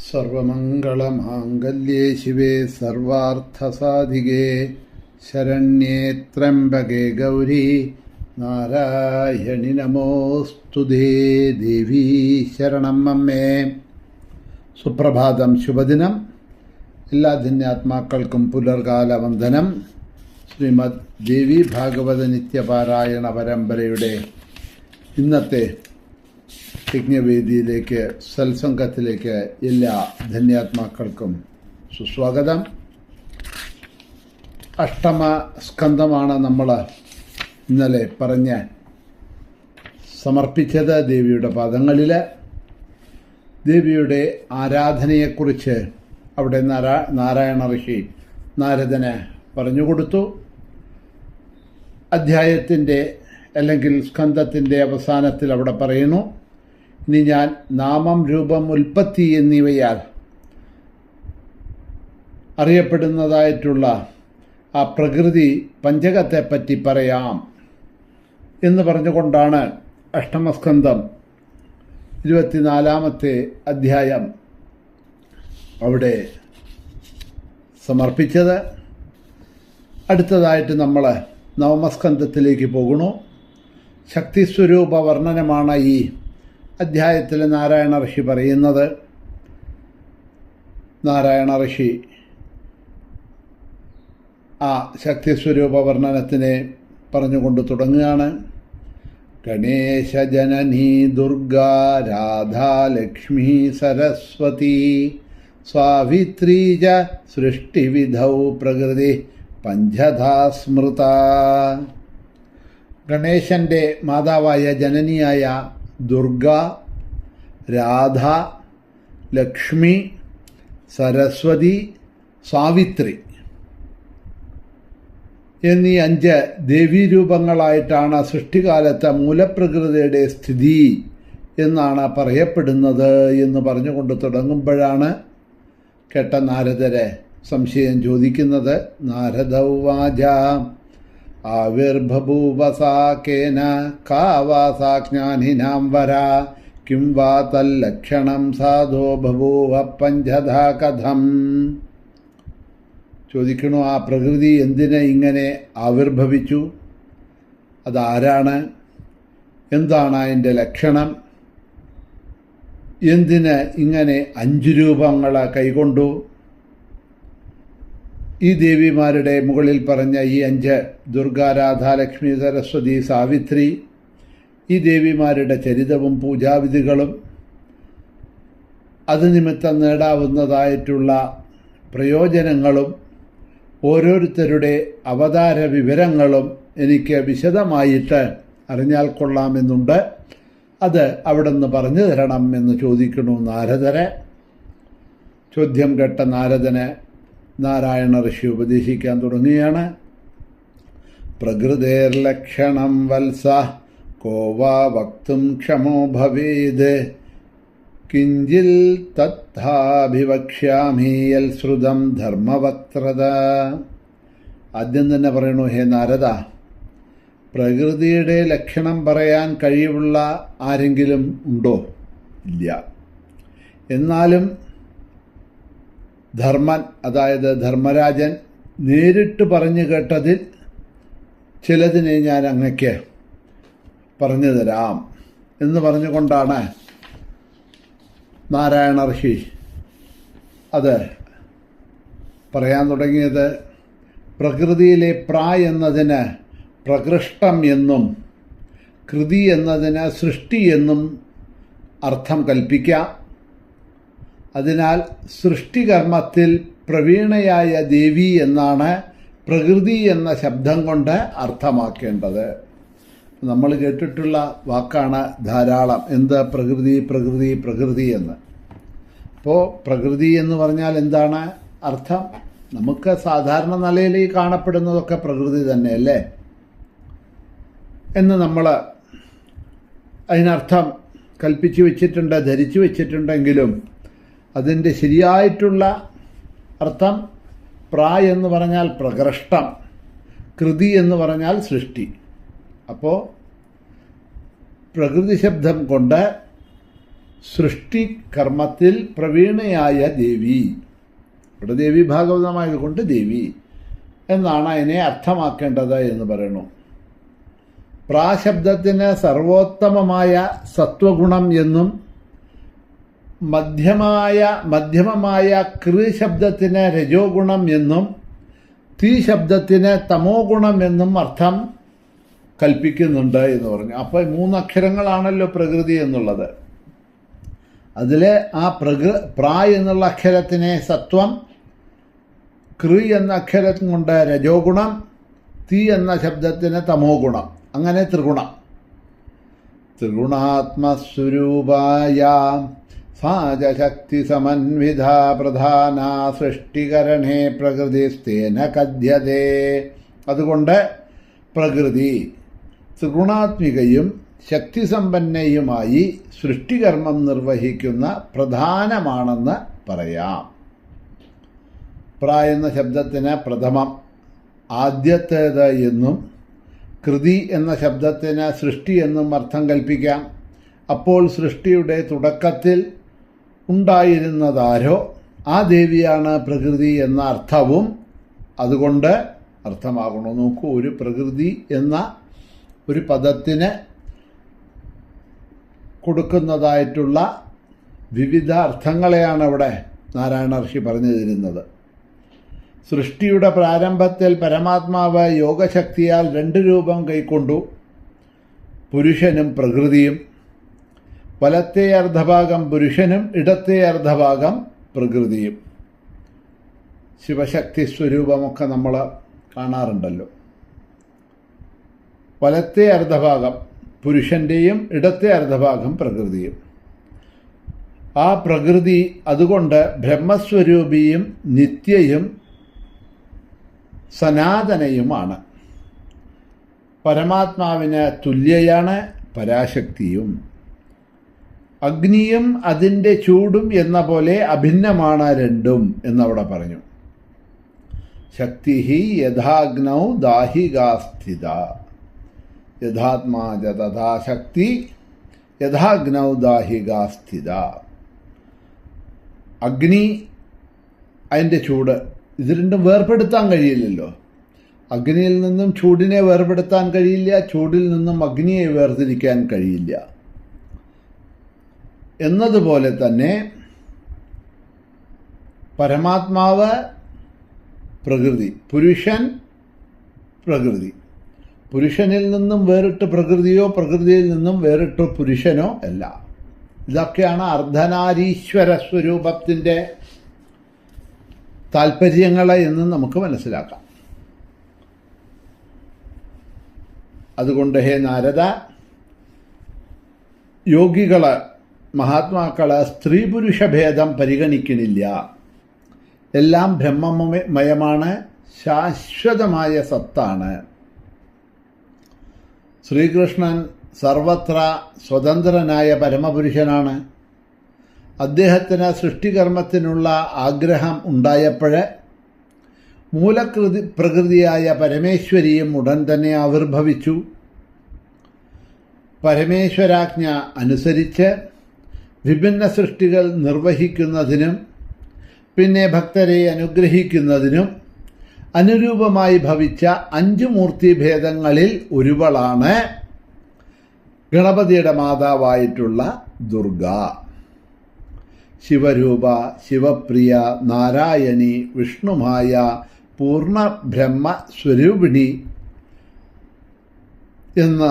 സർവമംഗളമാംഗല്യേ ശിവേ സർവാർത്ഥസാധികേ ശരണ്യേ ത്രംബകേ ഗൗരി നാരായണി നമോസ്തുതേ. ദേവീ ശരണം അമ്മേ. സുപ്രഭാതം, ശുഭദിനം. എല്ലാ ധന്യാത്മാക്കൾക്കും പുലർകാല വന്ദനം. ശ്രീമദ് ദേവി ഭാഗവത നിത്യപാരായണ പരമ്പരയുടെ ഇന്നത്തെ യജ്ഞവേദിയിലേക്ക്, സത്സംഗത്തിലേക്ക് എല്ലാ ധന്യാത്മാക്കൾക്കും സുസ്വാഗതം. അഷ്ടമ സ്കന്ധമാണ് നമ്മൾ ഇന്നലെ പറഞ്ഞ് സമർപ്പിച്ചത്. ദേവിയുടെ പാദങ്ങളിൽ ദേവിയുടെ ആരാധനയെക്കുറിച്ച് അവിടെ നാരായണ ഋഷി നാരദന് പറഞ്ഞുകൊടുത്തു. അധ്യായത്തിൻ്റെ അല്ലെങ്കിൽ സ്കന്ധത്തിൻ്റെ അവസാനത്തിൽ അവിടെ പറയുന്നു, ഇനി ഞാൻ നാമം, രൂപം, ഉൽപ്പത്തി എന്നിവയാൽ അറിയപ്പെടുന്നതായിട്ടുള്ള ആ പ്രകൃതി പഞ്ചകത്തെപ്പറ്റി പറയാം എന്ന് പറഞ്ഞുകൊണ്ടാണ് അഷ്ടമസ്കന്ധം 24-ാമത്തെ അധ്യായം അവിടെ സമർപ്പിച്ചത്. അടുത്തതായിട്ട് നമ്മൾ നവമസ്കന്ധത്തിലേക്ക് പോകുന്നു. ശക്തിസ്വരൂപ വർണ്ണനമാണ് ഈ അധ്യായത്തിൽ നാരായണ ഋഷി പറയുന്നത്. നാരായണ ഋഷി ആ ശക്തിസ്വരൂപ വർണ്ണനത്തിനെ പറഞ്ഞുകൊണ്ട് തുടങ്ങുകയാണ്. ഗണേശ ജനനീ ദുർഗാ രാധാ ലക്ഷ്മി സരസ്വതി സാവിത്രീ ച സൃഷ്ടിവിധൗ പ്രകൃതി പഞ്ചധാ സ്മൃത. ഗണേശൻ്റെ മാതാവായ ജനനിയായ ദുർഗ, രാധ, ലക്ഷ്മി, സരസ്വതി, സാവിത്രി എന്നീ 5 ദേവീരൂപങ്ങളായിട്ടാണ് സൃഷ്ടികാലത്ത് മൂലപ്രകൃതിയുടെ സ്ഥിതി എന്നാണ് പറയപ്പെടുന്നത് എന്ന് പറഞ്ഞുകൊണ്ട് തുടങ്ങുമ്പോഴാണ് കേട്ട നാരദരെ സംശയം ചോദിക്കുന്നത്. നാരദ ഉവാച ആവിർബഭൂവസാകേന കാവാസാജ്ഞാനിനാം വരാ കിം വാ തല്ലക്ഷണം സാധോ ബഭൂവ പഞ്ചധാ കഥം. ചോദിക്കണു, ആ പ്രകൃതി എന്തിന് ഇങ്ങനെ ആവിർഭവിച്ചു? അതാരാണ്? എന്താണ് അതിൻ്റെ ലക്ഷണം? എന്തിന് ഇങ്ങനെ 5 രൂപങ്ങൾ കൈകൊണ്ടു? ഈ ദേവിമാരുടെ മുകളിൽ പറഞ്ഞ ഈ 5 ദുർഗ, രാധ, ലക്ഷ്മി, സരസ്വതി, സാവിത്രി, ഈ ദേവിമാരുടെ ചരിതവും പൂജാവിധികളും അത് നിമിത്തം നേടാവുന്നതായിട്ടുള്ള പ്രയോജനങ്ങളും ഓരോരുത്തരുടെ അവതാര വിവരങ്ങളും എനിക്ക് വിശദമായിട്ട് അറിഞ്ഞാൽ കൊള്ളാമെന്നുണ്ട്. അത് അവിടെ നിന്ന് പറഞ്ഞു തരണം എന്ന് ചോദിക്കണു നാരദരെ. ചോദ്യം കേട്ട നാരദന് നാരായണ ഋഷി ഉപദേശിക്കാൻ തുടങ്ങുകയാണ്. പ്രകൃതേർലക്ഷണം വത്സ കോ വാ വക്തും ക്ഷമോ ഭവേത് കിഞ്ചിൽ തഥാഭിവക്ഷ്യാമി യൽ ശ്രുതം ധർമ്മവക്ത്രത. ആദ്യം തന്നെ പറയണു, ഹേ നാരദ, പ്രകൃതിയുടെ ലക്ഷണം പറയാൻ കഴിവുള്ള ആരെങ്കിലും ഉണ്ടോ? ഇല്ല. എന്നാലും ധർമ്മൻ, അതായത് ധർമ്മരാജൻ നേരിട്ട് പറഞ്ഞു കേട്ടതിൽ ചിലതിനെ ഞാൻ അങ്ങയ്ക്ക് പറഞ്ഞു തരാം എന്ന് പറഞ്ഞുകൊണ്ടാണ് നാരായണ ഋഷി അത് പറയാൻ തുടങ്ങിയത്. പ്രകൃതിയിലെ എന്നതിന് പ്രകൃഷ്ടം എന്നും കൃതി എന്നതിന് സൃഷ്ടി എന്നും അർത്ഥം കൽപ്പിക്കാം. അതിനാൽ സൃഷ്ടികർമ്മത്തിൽ പ്രവീണയായ ദേവി എന്നാണ് പ്രകൃതി എന്ന ശബ്ദം കൊണ്ട് അർത്ഥമാക്കേണ്ടത്. നമ്മൾ കേട്ടിട്ടുള്ള വാക്കാണ് ധാരാളം. എന്ത്? പ്രകൃതി, പ്രകൃതി, പ്രകൃതി എന്ന്. അപ്പോൾ പ്രകൃതി എന്ന് പറഞ്ഞാൽ എന്താണ് അർത്ഥം? നമുക്ക് സാധാരണ നിലയിൽ ഈ കാണപ്പെടുന്നതൊക്കെ പ്രകൃതി തന്നെയല്ലേ എന്ന് നമ്മൾ അതിനർത്ഥം കൽപ്പിച്ചു വെച്ചിട്ടുണ്ട്, ധരിച്ചു വെച്ചിട്ടുണ്ടെങ്കിലും അതിൻ്റെ ശരിയായിട്ടുള്ള അർത്ഥം എന്ന് പറഞ്ഞാൽ പ്രകൃഷ്ടം, കൃതി എന്ന് പറഞ്ഞാൽ സൃഷ്ടി. അപ്പോൾ പ്രകൃതി ശബ്ദം കൊണ്ട് സൃഷ്ടികർമ്മത്തിൽ പ്രവീണയായ ദേവി. ഇവിടെ ദേവി ഭാഗവതമായതുകൊണ്ട് ദേവി എന്നാണ് അതിനെ അർത്ഥമാക്കേണ്ടത് എന്ന് പറയുന്നു. പ്രാശബ്ദത്തിന് സർവോത്തമമായ സത്വഗുണം എന്നും മധ്യമമായ കൃ ശബ്ദത്തിന് രജോ ഗുണം എന്നും തീ ശബ്ദത്തിന് തമോ ഗുണം എന്നും അർത്ഥം കൽപ്പിക്കുന്നുണ്ട് എന്ന് പറഞ്ഞു. അപ്പോൾ 3 അക്ഷരങ്ങളാണല്ലോ പ്രകൃതി എന്നുള്ളത്. അതിൽ ആ പ്രാ എന്നുള്ള അക്ഷരത്തിനെ സത്വം, കൃ എന്ന അക്ഷരം കൊണ്ട് രജോ ഗുണം, തീ എന്ന ശബ്ദത്തിന് തമോ ഗുണം, അങ്ങനെ ത്രിഗുണം. ത്രിഗുണാത്മസ്വരൂപായ സാജശക്തി സമന്വിത പ്രധാന സൃഷ്ടികരണേ പ്രകൃതിസ്തേന കഥ്യതേ. അതുകൊണ്ട് പ്രകൃതി ത്രിഗുണാത്മികയും ശക്തിസമ്പന്നയുമായി സൃഷ്ടികർമ്മം നിർവഹിക്കുന്ന പ്രധാനമാണെന്ന് പറയാം. എന്ന ശബ്ദത്തിന് പ്രഥമം, ആദ്യത്തേത് എന്നും കൃതി എന്ന ശബ്ദത്തിന് സൃഷ്ടി എന്നും അർത്ഥം കൽപ്പിക്കാം. അപ്പോൾ സൃഷ്ടിയുടെ തുടക്കത്തിൽ ഉണ്ടായിരുന്നതാരോ ആ ദേവിയാണ് പ്രകൃതി എന്ന അർത്ഥവും അതുകൊണ്ട് അർത്ഥമാകണം. നോക്കൂ, ഒരു പ്രകൃതി എന്ന ഒരു പദത്തിന് കൊടുക്കുന്നതായിട്ടുള്ള വിവിധ അർത്ഥങ്ങളെയാണ് അവിടെ നാരായണ ഋഷി പറഞ്ഞു തരുന്നത്. സൃഷ്ടിയുടെ പ്രാരംഭത്തിൽ പരമാത്മാവ് യോഗശക്തിയാൽ 2 രൂപം കൈക്കൊണ്ടു, പുരുഷനും പ്രകൃതിയും. വലത്തെ അർദ്ധഭാഗം പുരുഷനും ഇടത്തെ അർദ്ധഭാഗം പ്രകൃതിയും. ശിവശക്തി സ്വരൂപമൊക്കെ നമ്മൾ കാണാറുണ്ടല്ലോ. വലത്തെ അർദ്ധഭാഗം പുരുഷൻ്റെയും ഇടത്തെ അർദ്ധഭാഗം പ്രകൃതിയും. ആ പ്രകൃതി അതുകൊണ്ട് ബ്രഹ്മസ്വരൂപിയും നിത്യയും സനാതനയുമാണ്. പരമാത്മാവിന് തുല്യയാണ് പരാശക്തിയും. അഗ്നിയും അതിൻ്റെ ചൂടും എന്ന പോലെ അഭിന്നമാണ് രണ്ടും എന്നവിടെ പറഞ്ഞു. ശക്തി യഥാഗ്നൗ ദാഹികാസ്ഥിത യഥാത്മാ തഥാ ശക്തി യഥാഗ്നൗ ദാഹികാസ്ഥിത. അഗ്നി, അതിൻ്റെ ചൂട്, ഇത് രണ്ടും വേർപെടുത്താൻ കഴിയില്ലല്ലോ. അഗ്നിയിൽ നിന്നും ചൂടിനെ വേർപെടുത്താൻ കഴിയില്ല, ചൂടിൽ നിന്നും അഗ്നിയെ വേർതിരിക്കാൻ കഴിയില്ല. എന്നതുപോലെ തന്നെ പരമാത്മാവ് പ്രകൃതി, പുരുഷൻ പ്രകൃതി. പുരുഷനിൽ നിന്നും വേറിട്ട് പ്രകൃതിയോ പ്രകൃതിയിൽ നിന്നും വേറിട്ട് പുരുഷനോ അല്ല. ഇതൊക്കെയാണ് അർദ്ധനാരീശ്വര സ്വരൂപത്തിൻ്റെ താല്പര്യങ്ങൾ എന്ന് നമുക്ക് മനസ്സിലാക്കാം. അതുകൊണ്ട് ഹേ നാരദ, യോഗികൾ, മഹാത്മാക്കൾ സ്ത്രീ പുരുഷ ഭേദം പരിഗണിക്കണില്ല. എല്ലാം ബ്രഹ്മമയമാണ്, ശാശ്വതമായ സത്താണ്. ശ്രീകൃഷ്ണൻ സർവത്ര സ്വതന്ത്രനായ പരമപുരുഷനാണ്. അദ്ദേഹത്തിന് സൃഷ്ടികർമ്മത്തിനുള്ള ആഗ്രഹം ഉണ്ടായപ്പോൾ പ്രകൃതിയായ പരമേശ്വരിയും ഉടൻ തന്നെ ആവിർഭവിച്ചു. പരമേശ്വരാജ്ഞ അനുസരിച്ച് വിഭിന്ന സൃഷ്ടികൾ നിർവഹിക്കുന്നതിനും പിന്നെ ഭക്തരെ അനുഗ്രഹിക്കുന്നതിനും അനുരൂപമായി ഭവിച്ച 5 മൂർത്തിഭേദങ്ങളിൽ ഒരുവളാണ് ഗണപതിയുടെ മാതാവായിട്ടുള്ള ദുർഗ. ശിവരൂപ, ശിവപ്രിയ, നാരായണി, വിഷ്ണുമായ, പൂർണ്ണ ബ്രഹ്മ സ്വരൂപിണി എന്ന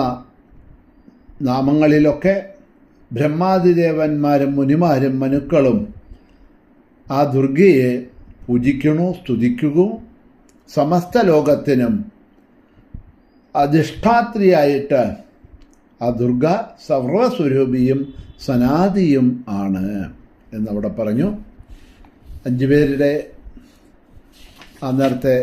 നാമങ്ങളിലൊക്കെ ബ്രഹ്മാതിദേവന്മാരും മുനിമാരും മനുക്കളും ആ ദുർഗയെ പൂജിക്കണു, സ്തുതിക്കുകയും സമസ്ത ലോകത്തിനും അധിഷ്ഠാത്രിയായിട്ട് ആ ദുർഗ സർവസ്വരൂപിയും സനാദിയും ആണ് എന്നവിടെ പറഞ്ഞു. 5 പേരുടെ ആ നേരത്തെ